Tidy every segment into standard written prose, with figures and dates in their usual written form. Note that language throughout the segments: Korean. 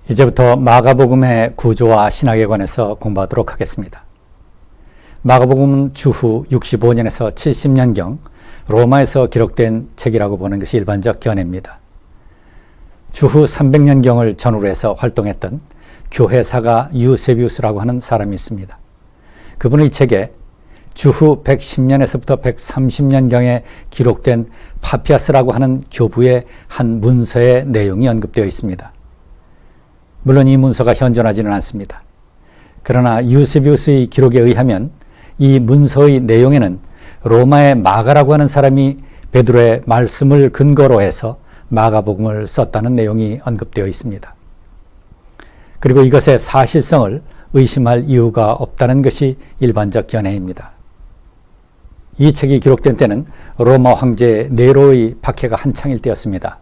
이제부터 마가복음의 구조와 신학에 관해서 공부하도록 하겠습니다. 마가복음은 주후 65년에서 70년경 로마에서 기록된 책이라고 보는 것이 일반적 견해입니다. 주후 300년경을 전후로 해서 활동했던 교회사가 유세비우스라고 하는 사람이 있습니다. 그분의 책에 주후 110년에서부터 130년경에 기록된 파피아스라고 하는 교부의 한 문서의 내용이 언급되어 있습니다. 물론 이 문서가 현존하지는 않습니다. 그러나 유세비우스의 기록에 의하면 이 문서의 내용에는 로마의 마가라고 하는 사람이 베드로의 말씀을 근거로 해서 마가복음을 썼다는 내용이 언급되어 있습니다. 그리고 이것의 사실성을 의심할 이유가 없다는 것이 일반적 견해입니다. 이 책이 기록된 때는 로마 황제 네로의 박해가 한창일 때였습니다.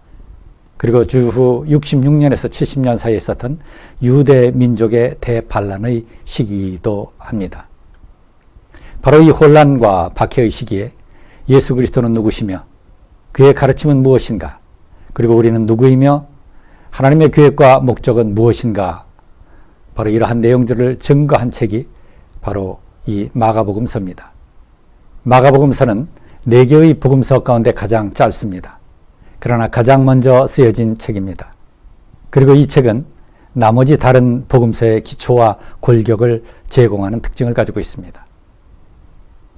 그리고 주후 66년에서 70년 사이에 있었던 유대 민족의 대반란의 시기이기도 합니다. 바로 이 혼란과 박해의 시기에 예수 그리스도는 누구시며 그의 가르침은 무엇인가, 그리고 우리는 누구이며 하나님의 계획과 목적은 무엇인가, 바로 이러한 내용들을 증거한 책이 바로 이 마가복음서입니다. 마가복음서는 4개의 복음서 가운데 가장 짧습니다. 그러나 가장 먼저 쓰여진 책입니다. 그리고 이 책은 나머지 다른 복음서의 기초와 골격을 제공하는 특징을 가지고 있습니다.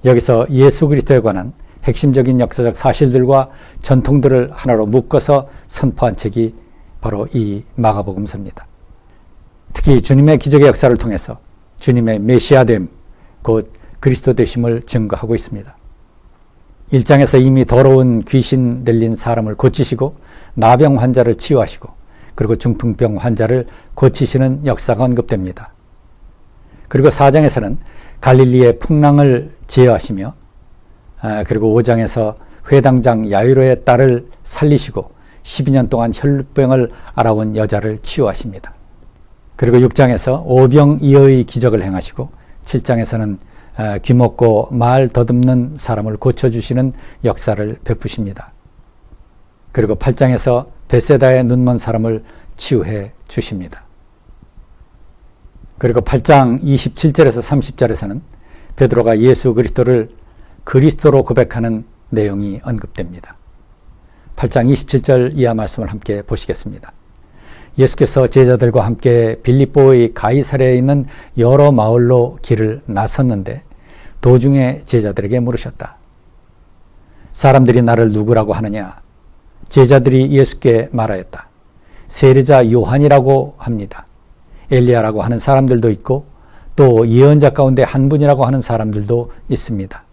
여기서 예수 그리스도에 관한 핵심적인 역사적 사실들과 전통들을 하나로 묶어서 선포한 책이 바로 이 마가복음서입니다. 특히 주님의 기적의 역사를 통해서 주님의 메시아됨, 곧 그리스도 되심을 증거하고 있습니다. 1장에서 이미 더러운 귀신 들린 사람을 고치시고 나병 환자를 치유하시고 그리고 중풍병 환자를 고치시는 역사가 언급됩니다. 그리고 4장에서는 갈릴리의 풍랑을 제어하시며 그리고 5장에서 회당장 야이로의 딸을 살리시고 12년 동안 혈루병을 앓아온 여자를 치유하십니다. 그리고 6장에서 오병이어의 기적을 행하시고 7장에서는 귀먹고 말 더듬는 사람을 고쳐주시는 역사를 베푸십니다. 그리고 8장에서 벳세다의 눈먼 사람을 치유해 주십니다. 그리고 8장 27절에서 30절에서는 베드로가 예수 그리스도를 그리스도로 고백하는 내용이 언급됩니다. 8장 27절 이하 말씀을 함께 보시겠습니다. 예수께서 제자들과 함께 빌립보의 가이사랴에 있는 여러 마을로 길을 나섰는데 도중에 제자들에게 물으셨다. 사람들이 나를 누구라고 하느냐? 제자들이 예수께 말하였다. 세례자 요한이라고 합니다. 엘리야라고 하는 사람들도 있고 또 예언자 가운데 한 분이라고 하는 사람들도 있습니다.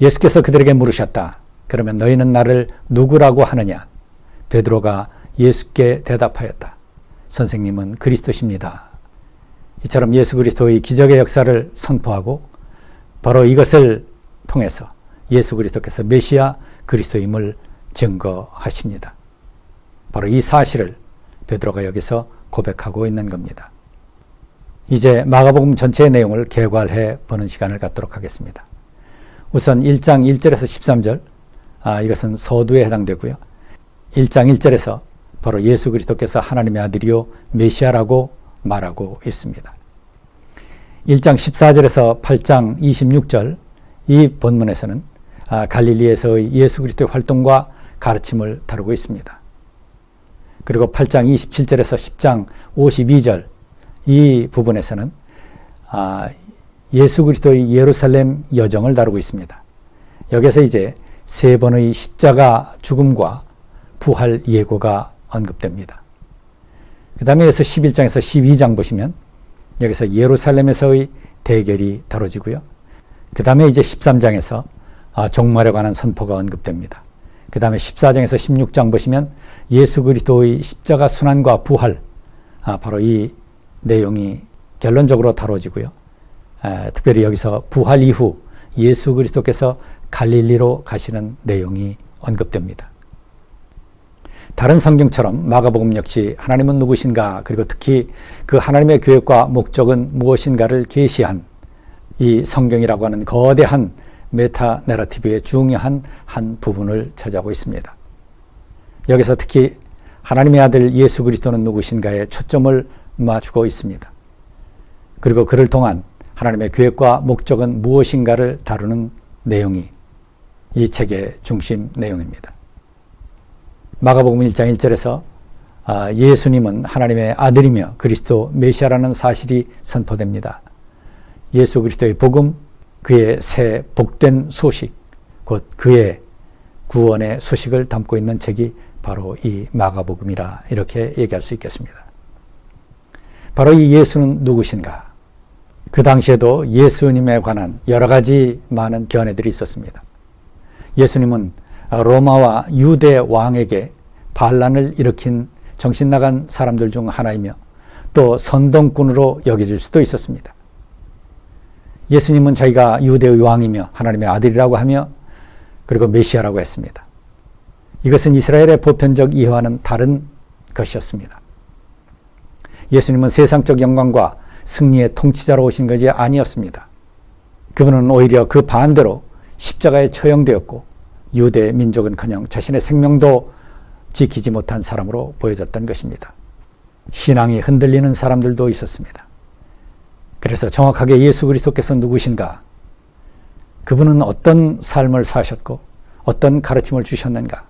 예수께서 그들에게 물으셨다. 그러면 너희는 나를 누구라고 하느냐? 베드로가 예수께 대답하였다. 선생님은 그리스도십니다. 이처럼 예수 그리스도의 기적의 역사를 선포하고 바로 이것을 통해서 예수 그리스도께서 메시아 그리스도임을 증거하십니다. 바로 이 사실을 베드로가 여기서 고백하고 있는 겁니다. 이제 마가복음 전체의 내용을 개괄해 보는 시간을 갖도록 하겠습니다. 우선 1장 1절에서 13절, 이것은 서두에 해당되고요. 1장 1절에서 바로 예수 그리스도께서 하나님의 아들이요 메시아라고 말하고 있습니다. 1장 14절에서 8장 26절 이 본문에서는 갈릴리에서의 예수 그리스도의 활동과 가르침을 다루고 있습니다. 그리고 8장 27절에서 10장 52절 이 부분에서는 예수 그리스도의 예루살렘 여정을 다루고 있습니다. 여기서 이제 3번의 십자가 죽음과 부활 예고가 언급됩니다. 그 다음에 여기서 11장에서 12장 보시면 여기서 예루살렘에서의 대결이 다뤄지고요. 그 다음에 이제 13장에서 종말에 관한 선포가 언급됩니다. 그 다음에 14장에서 16장 보시면 예수 그리스도의 십자가 순환과 부활, 바로 이 내용이 결론적으로 다뤄지고요. 특별히 여기서 부활 이후 예수 그리스도께서 갈릴리로 가시는 내용이 언급됩니다. 다른 성경처럼 마가복음 역시 하나님은 누구신가, 그리고 특히 그 하나님의 계획과 목적은 무엇인가를 계시한 이 성경이라고 하는 거대한 메타 내러티브의 중요한 한 부분을 차지하고 있습니다. 여기서 특히 하나님의 아들 예수 그리스도는 누구신가에 초점을 맞추고 있습니다. 그리고 그를 통한 하나님의 계획과 목적은 무엇인가를 다루는 내용이 이 책의 중심 내용입니다. 마가복음 1장 1절에서 예수님은 하나님의 아들이며 그리스도 메시아라는 사실이 선포됩니다. 예수 그리스도의 복음, 그의 새 복된 소식, 곧 그의 구원의 소식을 담고 있는 책이 바로 이 마가복음이라 이렇게 얘기할 수 있겠습니다. 바로 이 예수는 누구신가? 그 당시에도 예수님에 관한 여러 가지 많은 견해들이 있었습니다. 예수님은 로마와 유대 왕에게 반란을 일으킨 정신나간 사람들 중 하나이며 또 선동꾼으로 여겨질 수도 있었습니다. 예수님은 자기가 유대의 왕이며 하나님의 아들이라고 하며 그리고 메시아라고 했습니다. 이것은 이스라엘의 보편적 이해와는 다른 것이었습니다. 예수님은 세상적 영광과 승리의 통치자로 오신 것이 아니었습니다. 그분은 오히려 그 반대로 십자가에 처형되었고 유대 민족은커녕 자신의 생명도 지키지 못한 사람으로 보여졌던 것입니다. 신앙이 흔들리는 사람들도 있었습니다. 그래서 정확하게 예수 그리스도께서 누구신가? 그분은 어떤 삶을 사셨고 어떤 가르침을 주셨는가?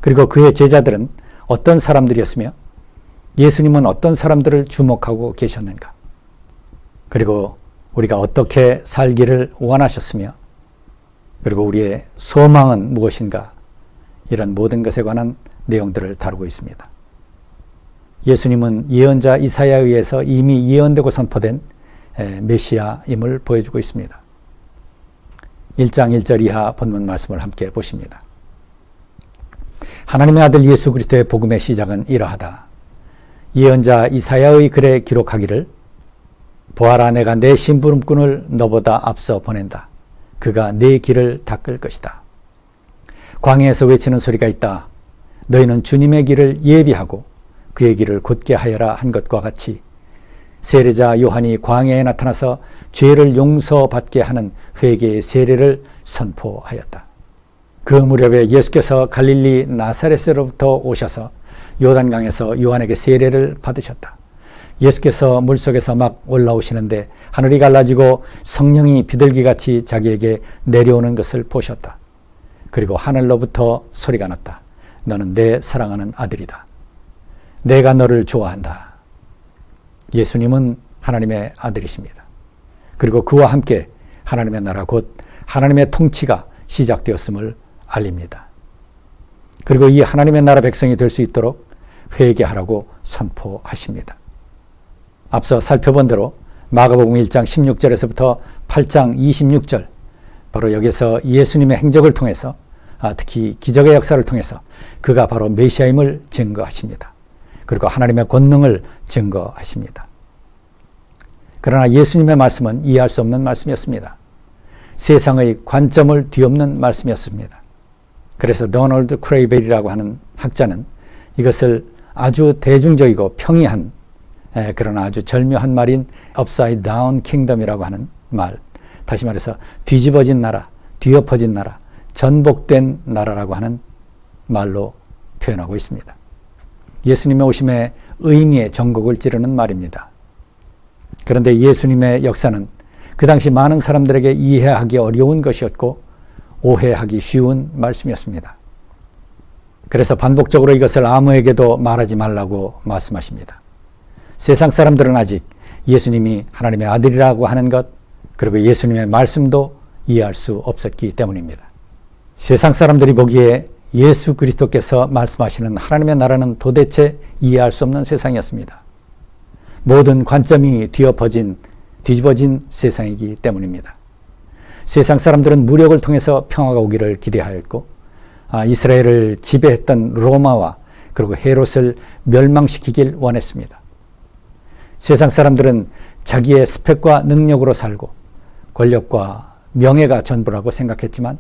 그리고 그의 제자들은 어떤 사람들이었으며 예수님은 어떤 사람들을 주목하고 계셨는가? 그리고 우리가 어떻게 살기를 원하셨으며 그리고 우리의 소망은 무엇인가? 이런 모든 것에 관한 내용들을 다루고 있습니다. 예수님은 예언자 이사야에 의해서 이미 예언되고 선포된 메시아임을 보여주고 있습니다. 1장 1절 이하 본문 말씀을 함께 보십니다. 하나님의 아들 예수 그리스도의 복음의 시작은 이러하다. 예언자 이사야의 글에 기록하기를 보아라, 내가 내 심부름꾼을 너보다 앞서 보낸다. 그가 내 길을 닦을 것이다. 광야에서 외치는 소리가 있다. 너희는 주님의 길을 예비하고 그의 길을 곧게 하여라 한 것과 같이 세례자 요한이 광야에 나타나서 죄를 용서받게 하는 회개의 세례를 선포하였다. 그 무렵에 예수께서 갈릴리 나사렛으로부터 오셔서 요단강에서 요한에게 세례를 받으셨다. 예수께서 물속에서 막 올라오시는데 하늘이 갈라지고 성령이 비둘기같이 자기에게 내려오는 것을 보셨다. 그리고 하늘로부터 소리가 났다. 너는 내 사랑하는 아들이다. 내가 너를 좋아한다. 예수님은 하나님의 아들이십니다. 그리고 그와 함께 하나님의 나라 곧 하나님의 통치가 시작되었음을 알립니다. 그리고 이 하나님의 나라 백성이 될 수 있도록 회개하라고 선포하십니다. 앞서 살펴본 대로 마가복음 1장 16절에서부터 8장 26절 바로 여기서 예수님의 행적을 통해서 특히 기적의 역사를 통해서 그가 바로 메시아임을 증거하십니다. 그리고 하나님의 권능을 증거하십니다. 그러나 예수님의 말씀은 이해할 수 없는 말씀이었습니다. 세상의 관점을 뒤엎는 말씀이었습니다. 그래서 도널드 크레이벨이라고 하는 학자는 이것을 아주 대중적이고 평이한 그러나 아주 절묘한 말인 upside down kingdom이라고 하는 말, 다시 말해서 뒤집어진 나라, 뒤엎어진 나라, 전복된 나라라고 하는 말로 표현하고 있습니다. 예수님의 오심의 의미의 전곡을 찌르는 말입니다. 그런데 예수님의 역사는 그 당시 많은 사람들에게 이해하기 어려운 것이었고 오해하기 쉬운 말씀이었습니다. 그래서 반복적으로 이것을 아무에게도 말하지 말라고 말씀하십니다. 세상 사람들은 아직 예수님이 하나님의 아들이라고 하는 것, 그리고 예수님의 말씀도 이해할 수 없었기 때문입니다. 세상 사람들이 보기에 예수 그리스도께서 말씀하시는 하나님의 나라는 도대체 이해할 수 없는 세상이었습니다. 모든 관점이 뒤집어진 세상이기 때문입니다. 세상 사람들은 무력을 통해서 평화가 오기를 기대하였고 이스라엘을 지배했던 로마와 그리고 헤롯을 멸망시키길 원했습니다. 세상 사람들은 자기의 스펙과 능력으로 살고 권력과 명예가 전부라고 생각했지만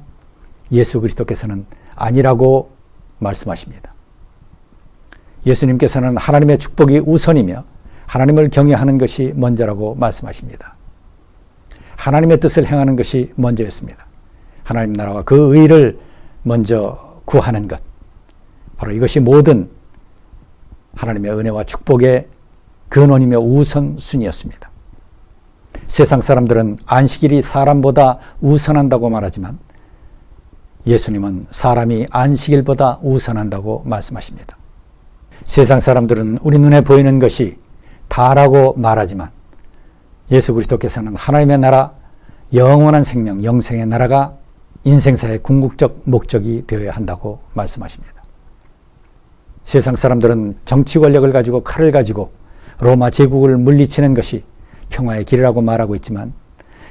예수 그리스도께서는 아니라고 말씀하십니다. 예수님께서는 하나님의 축복이 우선이며 하나님을 경외하는 것이 먼저라고 말씀하십니다. 하나님의 뜻을 행하는 것이 먼저였습니다. 하나님 나라와 그 의를 먼저 구하는 것, 바로 이것이 모든 하나님의 은혜와 축복의 근원이며 우선순위였습니다. 세상 사람들은 안식일이 사람보다 우선한다고 말하지만 예수님은 사람이 안식일보다 우선한다고 말씀하십니다. 세상 사람들은 우리 눈에 보이는 것이 다라고 말하지만 예수 그리스도께서는 하나님의 나라, 영원한 생명, 영생의 나라가 인생사의 궁극적 목적이 되어야 한다고 말씀하십니다. 세상 사람들은 정치 권력을 가지고 칼을 가지고 로마 제국을 물리치는 것이 평화의 길이라고 말하고 있지만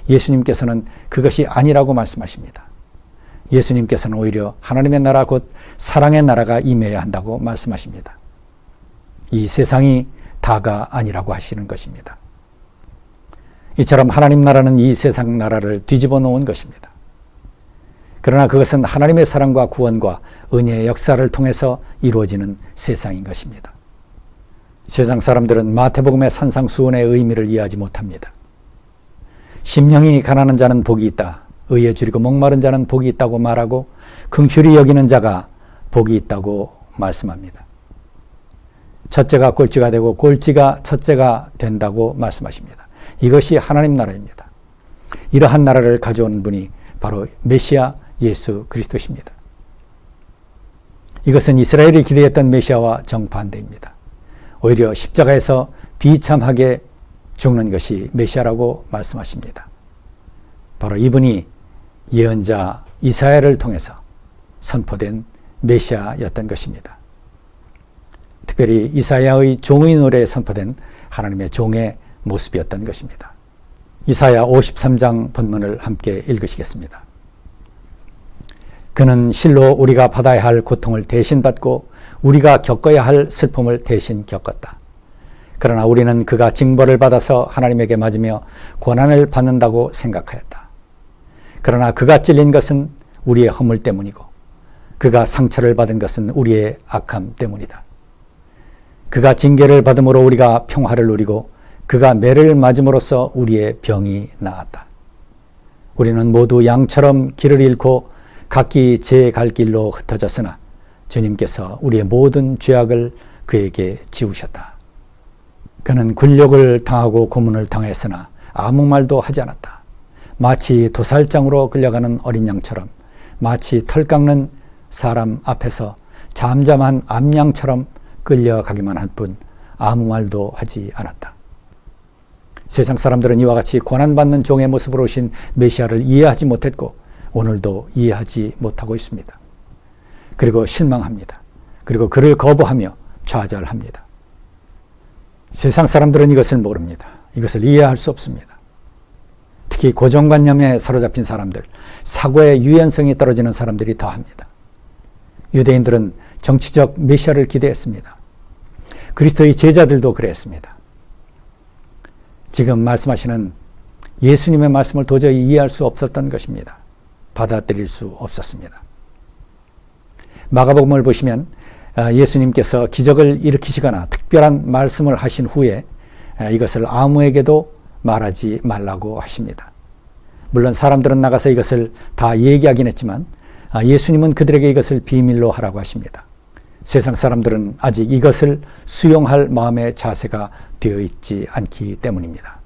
예수님께서는 그것이 아니라고 말씀하십니다. 예수님께서는 오히려 하나님의 나라 곧 사랑의 나라가 임해야 한다고 말씀하십니다. 이 세상이 다가 아니라고 하시는 것입니다. 이처럼 하나님 나라는 이 세상 나라를 뒤집어 놓은 것입니다. 그러나 그것은 하나님의 사랑과 구원과 은혜의 역사를 통해서 이루어지는 세상인 것입니다. 세상 사람들은 마태복음의 산상수훈의 의미를 이해하지 못합니다. 심령이 가난한 자는 복이 있다. 의에 줄이고 목마른 자는 복이 있다고 말하고 긍휼히 여기는 자가 복이 있다고 말씀합니다. 첫째가 꼴찌가 되고 꼴찌가 첫째가 된다고 말씀하십니다. 이것이 하나님 나라입니다. 이러한 나라를 가져오는 분이 바로 메시아 예수 그리스도십니다. 이것은 이스라엘이 기대했던 메시아와 정반대입니다. 오히려 십자가에서 비참하게 죽는 것이 메시아라고 말씀하십니다. 바로 이분이 예언자 이사야를 통해서 선포된 메시아였던 것입니다. 특별히 이사야의 종의 노래에 선포된 하나님의 종의 모습이었던 것입니다. 이사야 53장 본문을 함께 읽으시겠습니다. 그는 실로 우리가 받아야 할 고통을 대신 받고 우리가 겪어야 할 슬픔을 대신 겪었다. 그러나 우리는 그가 징벌을 받아서 하나님에게 맞으며 고난을 받는다고 생각하였다. 그러나 그가 찔린 것은 우리의 허물 때문이고 그가 상처를 받은 것은 우리의 악함 때문이다. 그가 징계를 받음으로 우리가 평화를 누리고 그가 매를 맞음으로써 우리의 병이 나았다. 우리는 모두 양처럼 길을 잃고 각기 제 갈 길로 흩어졌으나 주님께서 우리의 모든 죄악을 그에게 지우셨다. 그는 굴욕을 당하고 고문을 당했으나 아무 말도 하지 않았다. 마치 도살장으로 끌려가는 어린 양처럼 마치 털 깎는 사람 앞에서 잠잠한 암양처럼 끌려가기만 할 뿐 아무 말도 하지 않았다. 세상 사람들은 이와 같이 고난받는 종의 모습으로 오신 메시아를 이해하지 못했고 오늘도 이해하지 못하고 있습니다. 그리고 실망합니다. 그리고 그를 거부하며 좌절합니다. 세상 사람들은 이것을 모릅니다. 이것을 이해할 수 없습니다. 특히 고정관념에 사로잡힌 사람들, 사고의 유연성이 떨어지는 사람들이 더합니다. 유대인들은 정치적 메시아를 기대했습니다. 그리스도의 제자들도 그랬습니다. 지금 말씀하시는 예수님의 말씀을 도저히 이해할 수 없었던 것입니다. 받아들일 수 없었습니다. 마가복음을 보시면 예수님께서 기적을 일으키시거나 특별한 말씀을 하신 후에 이것을 아무에게도 말하지 말라고 하십니다. 물론 사람들은 나가서 이것을 다 얘기하긴 했지만 예수님은 그들에게 이것을 비밀로 하라고 하십니다. 세상 사람들은 아직 이것을 수용할 마음의 자세가 되어 있지 않기 때문입니다.